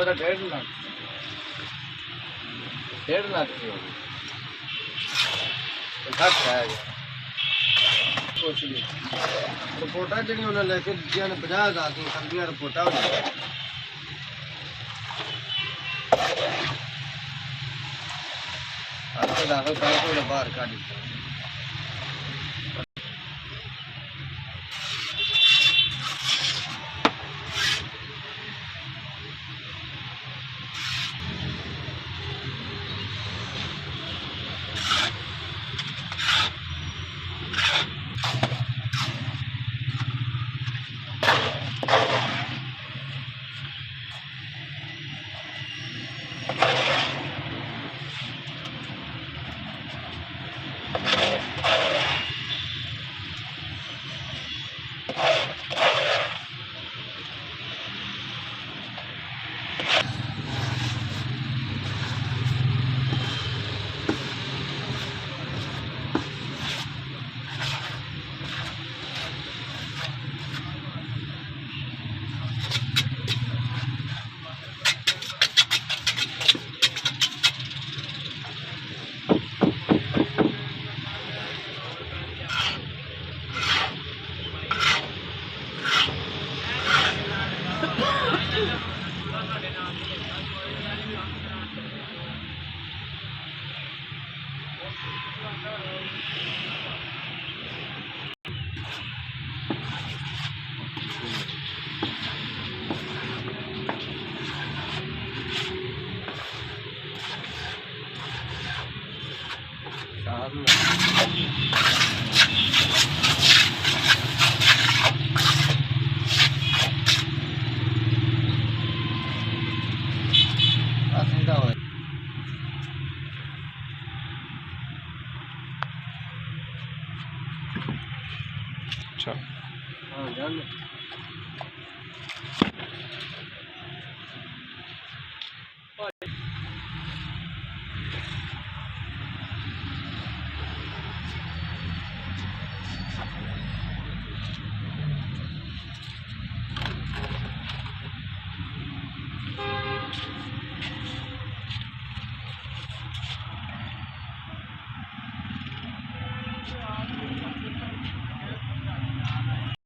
तो 1.5 लाख 1.5 लाख की होगी तो घट है कुछ नहीं रिपोर्टा जी उन्हें लेके दिया ने 50,000 की खंडिया रिपोर्टा हो आपको दाखिल कर बाहर का दी अच्छा हाँ जान